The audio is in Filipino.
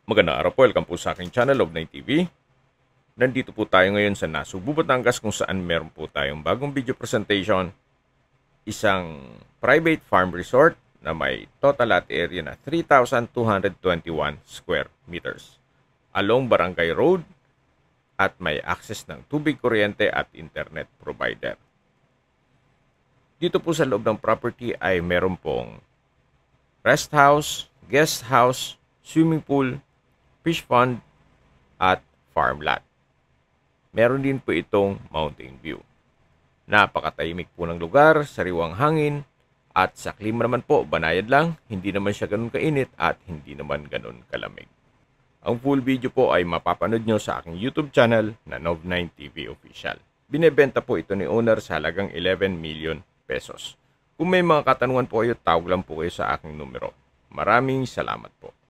Magandang araw po, welcome po sa aking channel, Love9 TV. Nandito po tayo ngayon sa Nasugbu, Batangas kung saan meron po tayong bagong video presentation. Isang private farm resort na may total lot area na 3,221 square meters. Along Barangay Road at may access ng tubig, kuryente at internet provider. Dito po sa loob ng property ay meron pong rest house, guest house, swimming pool, fish pond, at farm lot. Meron din po itong mountain view. Napakatahimik po ng lugar, sariwang hangin, at sa klima naman po, banayad lang, hindi naman siya ganun kainit at hindi naman ganun kalamig. Ang full video po ay mapapanood nyo sa aking YouTube channel na Love9 TV Official. Binebenta po ito ni owner sa halagang 11 million pesos. Kung may mga katanungan po kayo, tawag lang po kayo sa aking numero. Maraming salamat po.